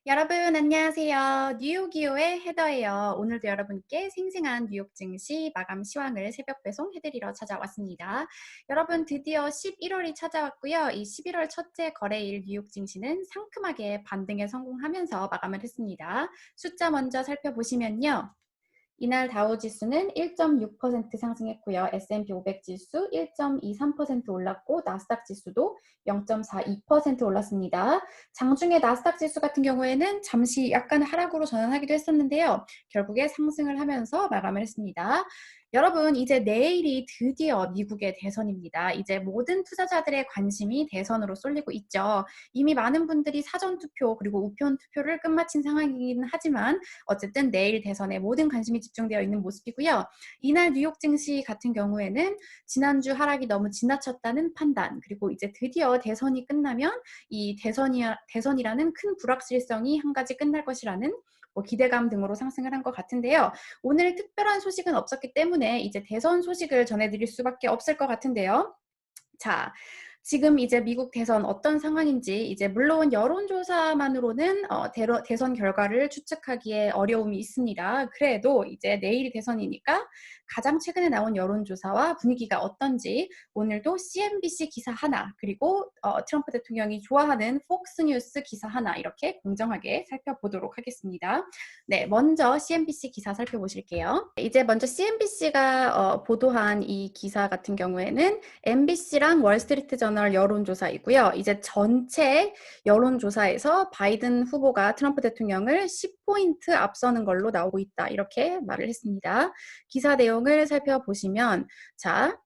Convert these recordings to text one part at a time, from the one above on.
여러분 안녕하세요. 뉴욕이오의 헤더예요. 오늘도 여러분께 생생한 뉴욕 증시 마감 시황을 새벽 배송해 드리러 찾아왔습니다. 여러분 드디어 11월이 찾아왔고요. 이 11월 첫째 거래일 뉴욕 증시는 상큼하게 반등에 성공하면서 마감을 했습니다. 숫자 먼저 살펴보시면요. 이날 다우지수는 1.6% 상승했고요. S&P 500 지수 1.23% 올랐고 나스닥 지수도 0.42% 올랐습니다. 장중에 나스닥 지수 같은 경우에는 잠시 약간 하락으로 전환하기도 했었는데요. 결국에 상승을 하면서 마감을 했습니다. 여러분 이제 내일이 드디어 미국의 대선입니다. 이제 모든 투자자들의 관심이 대선으로 쏠리고 있죠. 이미 많은 분들이 사전투표 그리고 우편투표를 끝마친 상황이긴 하지만 어쨌든 내일 대선에 모든 관심이 집중되어 있는 모습이고요. 이날 뉴욕 증시 같은 경우에는 지난주 하락이 너무 지나쳤다는 판단, 그리고 이제 드디어 대선이 끝나면 이 대선이라는 큰 불확실성이 한 가지 끝날 것이라는 기대감 등으로 상승을 한 것 같은데요. 오늘 특별한 소식은 없었기 때문에 이제 대선 소식을 전해드릴 수밖에 없을 것 같은데요. 자, 지금 이제 미국 대선 어떤 상황인지 이제 물론 여론조사만으로는 대선 결과를 추측하기에 어려움이 있습니다. 그래도 이제 내일이 대선이니까 가장 최근에 나온 여론조사와 분위기가 어떤지 오늘도 CNBC 기사 하나 그리고 트럼프 대통령이 좋아하는 폭스뉴스 기사 하나 이렇게 공정하게 살펴보도록 하겠습니다. 네, 먼저 CNBC 기사 살펴보실게요. 이제 먼저 CNBC가 보도한 이 기사 같은 경우에는 MBC랑 월스트리트저널 여론조사이고요. 이제 전체 여론조사에서 바이든 후보가 트럼프 대통령을 10포인트 앞서는 걸로 나오고 있다. 이렇게 말을 했습니다. 기사 내용을 살펴보시면 자,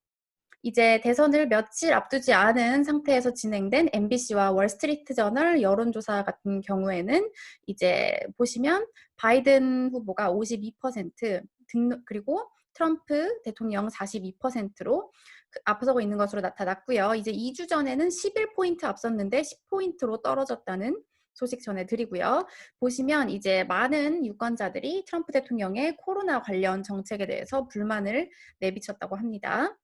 이제 대선을 며칠 앞두지 않은 상태에서 진행된 MBC와 월스트리트저널 여론조사 같은 경우에는 이제 보시면 바이든 후보가 52% 그리고 트럼프 대통령 42%로 앞서고 있는 것으로 나타났고요. 이제 2주 전에는 11포인트 앞섰는데 10포인트로 떨어졌다는 소식 전해드리고요. 보시면 이제 많은 유권자들이 트럼프 대통령의 코로나 관련 정책에 대해서 불만을 내비쳤다고 합니다.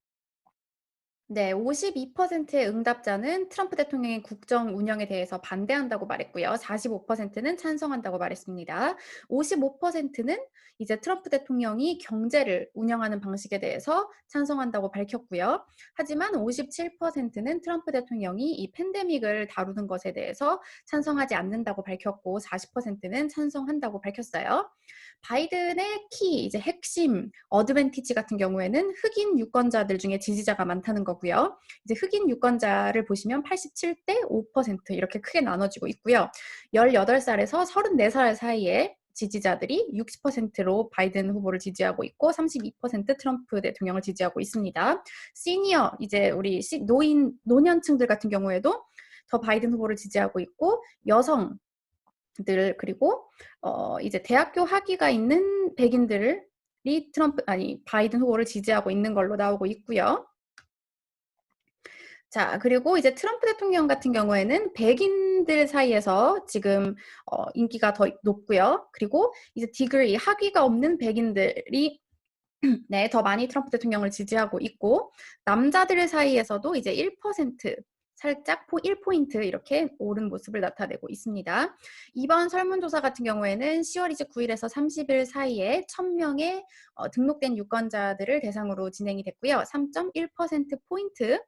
네, 52%의 응답자는 트럼프 대통령의 국정 운영에 대해서 반대한다고 말했고요. 45%는 찬성한다고 말했습니다. 55%는 이제 트럼프 대통령이 경제를 운영하는 방식에 대해서 찬성한다고 밝혔고요. 하지만 57%는 트럼프 대통령이 이 팬데믹을 다루는 것에 대해서 찬성하지 않는다고 밝혔고 40%는 찬성한다고 밝혔어요. 바이든의 이제 핵심 어드밴티지 같은 경우에는 흑인 유권자들 중에 지지자가 많다는 거고요. 이제 흑인 유권자를 보시면 87대 5% 이렇게 크게 나눠지고 있고요. 18살에서 34살 사이에 지지자들이 60%로 바이든 후보를 지지하고 있고 32% 트럼프 대통령을 지지하고 있습니다. 시니어 이제 우리 노년층들 같은 경우에도 더 바이든 후보를 지지하고 있고 여성 그리고 이제 대학교 학위가 있는 백인들이 바이든 후보를 지지하고 있는 걸로 나오고 있고요. 자, 그리고 이제 트럼프 대통령 같은 경우에는 백인들 사이에서 지금 인기가 더 높고요. 그리고 이제 학위가 없는 백인들이 네, 더 많이 트럼프 대통령을 지지하고 있고 남자들 사이에서도 이제 1% 살짝 1포인트 이렇게 오른 모습을 나타내고 있습니다. 이번 설문조사 같은 경우에는 10월 29일에서 30일 사이에 1000명의 등록된 유권자들을 대상으로 진행이 됐고요. 3.1%포인트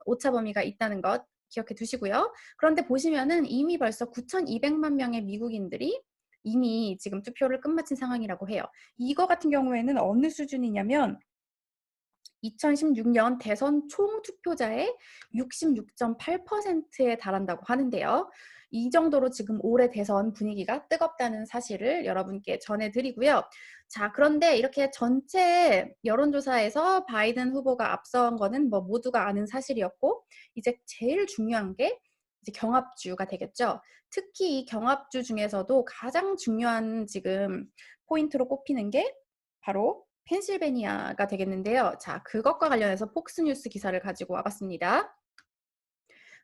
오차 범위가 있다는 것 기억해 두시고요. 그런데 보시면은 이미 벌써 9,200만 명의 미국인들이 이미 지금 투표를 끝마친 상황이라고 해요. 이거 같은 경우에는 어느 수준이냐면 2016년 대선 총 투표자의 66.8%에 달한다고 하는데요. 이 정도로 지금 올해 대선 분위기가 뜨겁다는 사실을 여러분께 전해드리고요. 자, 그런데 이렇게 전체 여론조사에서 바이든 후보가 앞선 거는 뭐 모두가 아는 사실이었고, 이제 제일 중요한 게 이제 경합주가 되겠죠. 특히 이 경합주 중에서도 가장 중요한 지금 포인트로 꼽히는 게 바로 펜실베니아가 되겠는데요. 자, 그것과 관련해서 폭스뉴스 기사를 가지고 와봤습니다.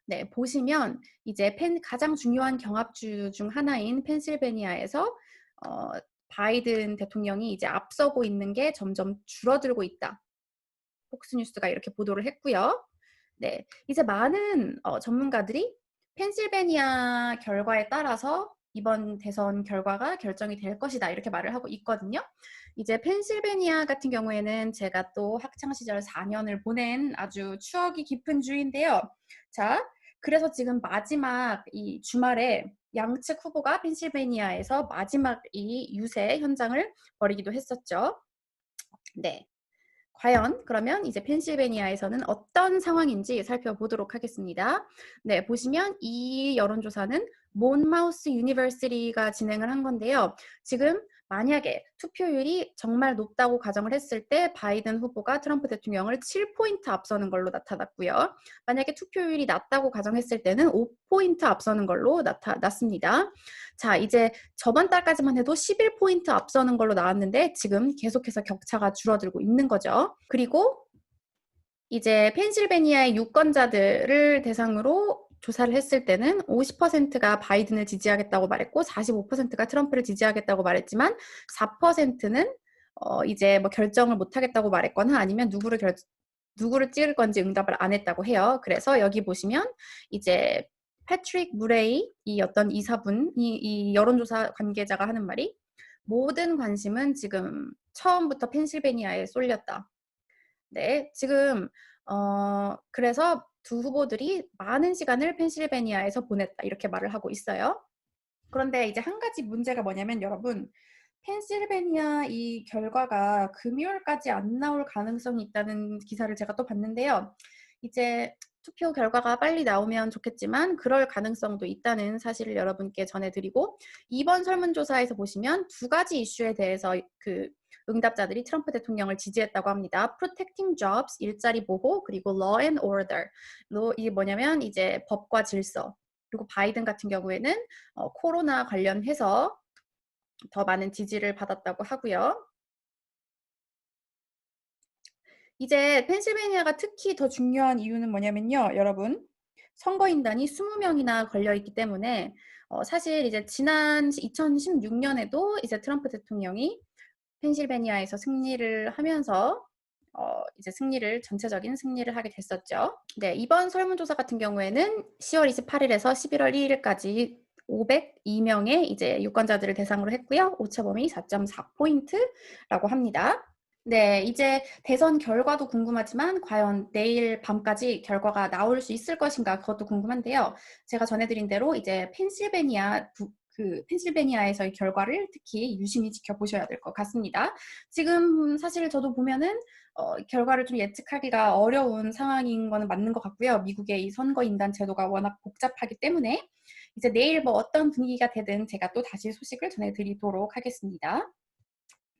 네, 보시면 이제 가장 중요한 경합주 중 하나인 펜실베니아에서 바이든 대통령이 이제 앞서고 있는 게 점점 줄어들고 있다. 폭스뉴스가 이렇게 보도를 했고요. 네, 이제 많은 전문가들이 펜실베니아 결과에 따라서 이번 대선 결과가 결정이 될 것이다 이렇게 말을 하고 있거든요. 이제 펜실베니아 같은 경우에는 제가 또 학창 시절 4년을 보낸 아주 추억이 깊은 주인데요. 자, 그래서 지금 마지막 이 주말에 양측 후보가 펜실베니아에서 마지막 이 유세 현장을 벌이기도 했었죠. 네. 과연 그러면 이제 펜실베니아에서는 어떤 상황인지 살펴보도록 하겠습니다. 네, 보시면 이 여론조사는 몬마우스 유니버시티가 진행을 한 건데요. 지금 만약에 투표율이 정말 높다고 가정을 했을 때 바이든 후보가 트럼프 대통령을 7포인트 앞서는 걸로 나타났고요. 만약에 투표율이 낮다고 가정했을 때는 5포인트 앞서는 걸로 나타났습니다. 자, 이제 저번 달까지만 해도 11포인트 앞서는 걸로 나왔는데 지금 계속해서 격차가 줄어들고 있는 거죠. 그리고 이제 펜실베니아의 유권자들을 대상으로 조사를 했을 때는 50%가 바이든을 지지하겠다고 말했고 45%가 트럼프를 지지하겠다고 말했지만 4%는 이제 뭐 결정을 못 하겠다고 말했거나 아니면 누구를 찍을 건지 응답을 안 했다고 해요. 그래서 여기 보시면 이제 패트릭 무레이 이 어떤 이사분이 이 여론조사 관계자가 하는 말이 모든 관심은 지금 처음부터 펜실베니아에 쏠렸다. 네, 지금 그래서 두 후보들이 많은 시간을 펜실베니아에서 보냈다 이렇게 말을 하고 있어요. 그런데 이제 한 가지 문제가 뭐냐면 여러분 펜실베니아 이 결과가 금요일까지 안 나올 가능성이 있다는 기사를 제가 또 봤는데요. 이제 투표 결과가 빨리 나오면 좋겠지만 그럴 가능성도 있다는 사실을 여러분께 전해드리고 이번 설문조사에서 보시면 두 가지 이슈에 대해서 그 응답자들이 트럼프 대통령을 지지했다고 합니다. Protecting Jobs, 일자리 보호, 그리고 Law and Order. 이게 뭐냐면 이제 법과 질서. 그리고 바이든 같은 경우에는 코로나 관련해서 더 많은 지지를 받았다고 하고요. 이제 펜실베니아가 특히 더 중요한 이유는 뭐냐면요. 여러분, 선거인단이 20명이나 걸려있기 때문에 사실 이제 지난 2016년에도 이제 트럼프 대통령이 펜실베니아에서 승리를 하면서 이제 전체적인 승리를 하게 됐었죠. 네, 이번 설문조사 같은 경우에는 10월 28일에서 11월 1일까지 502명의 이제 유권자들을 대상으로 했고요. 오차범위 4.4포인트라고 합니다. 네, 이제 대선 결과도 궁금하지만 과연 내일 밤까지 결과가 나올 수 있을 것인가 그것도 궁금한데요. 제가 전해드린 대로 이제 펜실베니아에서의 결과를 특히 유심히 지켜보셔야 될 것 같습니다. 지금 사실 저도 보면은 결과를 좀 예측하기가 어려운 상황인 거는 맞는 것 같고요. 미국의 이 선거인단 제도가 워낙 복잡하기 때문에 이제 내일 뭐 어떤 분위기가 되든 제가 또 다시 소식을 전해드리도록 하겠습니다.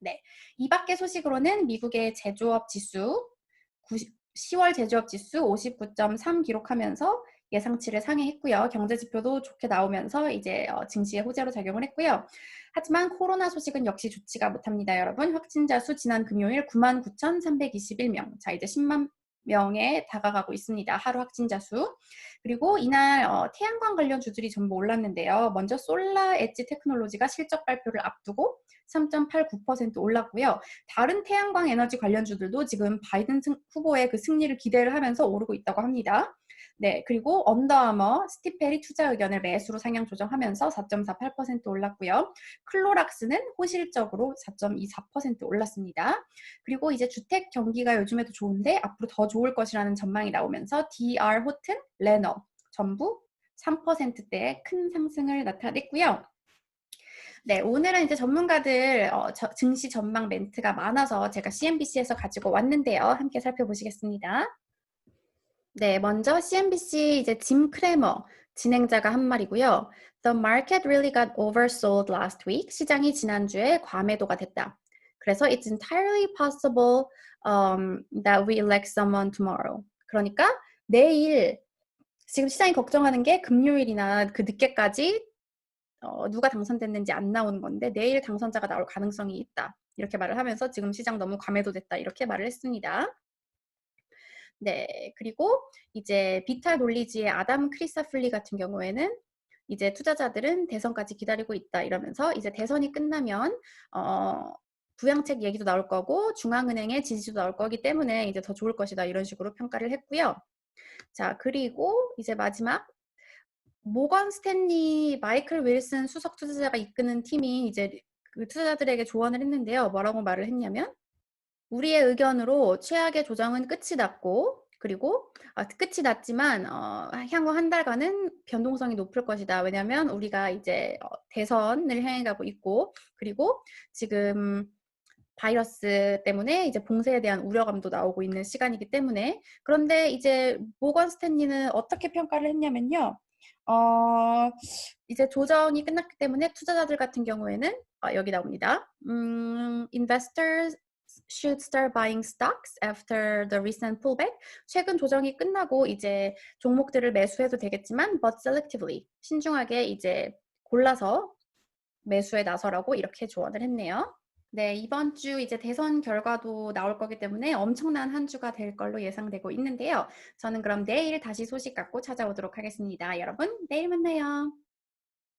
네, 이 밖의 소식으로는 미국의 제조업 지수 10월 제조업 지수 59.3 기록하면서 예상치를 상회했고요. 경제 지표도 좋게 나오면서 이제 증시의 호재로 작용을 했고요. 하지만 코로나 소식은 역시 좋지가 못합니다, 여러분. 확진자 수 지난 금요일 99,321명. 자, 이제 10만 명에 다가가고 있습니다. 하루 확진자 수. 그리고 이날 태양광 관련 주들이 전부 올랐는데요. 먼저 솔라 엣지 테크놀로지가 실적 발표를 앞두고 3.89% 올랐고요. 다른 태양광 에너지 관련주들도 지금 바이든 후보의 그 승리를 기대를 하면서 오르고 있다고 합니다. 네, 그리고 언더아머, 스티펠이 투자 의견을 매수로 상향 조정하면서 4.48% 올랐고요. 클로락스는 호실적으로 4.24% 올랐습니다. 그리고 이제 주택 경기가 요즘에도 좋은데 앞으로 더 좋을 것이라는 전망이 나오면서 DR 호튼, 레너 전부 3%대의 큰 상승을 나타냈고요. 네, 오늘은 이제 전문가들 증시 전망 멘트가 많아서 제가 CNBC에서 가지고 왔는데요. 함께 살펴보시겠습니다. 네, 먼저 CNBC 이제 짐 크레머 진행자가 한 말이고요. The market really got oversold last week. 시장이 지난주에 과매도가 됐다. 그래서 it's entirely possible that we elect someone tomorrow. 그러니까 내일 지금 시장이 걱정하는 게 금요일이나 그 늦게까지 누가 당선됐는지 안 나오는 건데 내일 당선자가 나올 가능성이 있다. 이렇게 말을 하면서 지금 시장 너무 과매도됐다. 이렇게 말을 했습니다. 네, 그리고 이제 비탈 놀리지의 아담 크리사플리 같은 경우에는 이제 투자자들은 대선까지 기다리고 있다 이러면서 이제 대선이 끝나면 부양책 얘기도 나올 거고 중앙은행의 지지도 나올 거기 때문에 이제 더 좋을 것이다 이런 식으로 평가를 했고요. 자, 그리고 이제 마지막 모건 스탠리, 마이클 윌슨 수석 투자자가 이끄는 팀이 이제 그 투자자들에게 조언을 했는데요. 뭐라고 말을 했냐면 우리의 의견으로 최악의 조정은 끝이 났고 그리고 끝이 났지만 향후 한 달간은 변동성이 높을 것이다. 왜냐하면 우리가 이제 대선을 향해 가고 있고 그리고 지금 바이러스 때문에 이제 봉쇄에 대한 우려감도 나오고 있는 시간이기 때문에 그런데 이제 모건 스탠리는 어떻게 평가를 했냐면요. 이제 조정이 끝났기 때문에 투자자들 같은 경우에는 여기 나옵니다. Investors should start buying stocks after the recent pullback. 최근 조정이 끝나고 이제 종목들을 매수해도 되겠지만 but selectively 신중하게 이제 골라서 매수에 나서라고 이렇게 조언을 했네요. 네, 이번 주 이제 대선 결과도 나올 거기 때문에 엄청난 한 주가 될 걸로 예상되고 있는데요. 저는 그럼 내일 다시 소식 갖고 찾아오도록 하겠습니다. 여러분, 내일 만나요.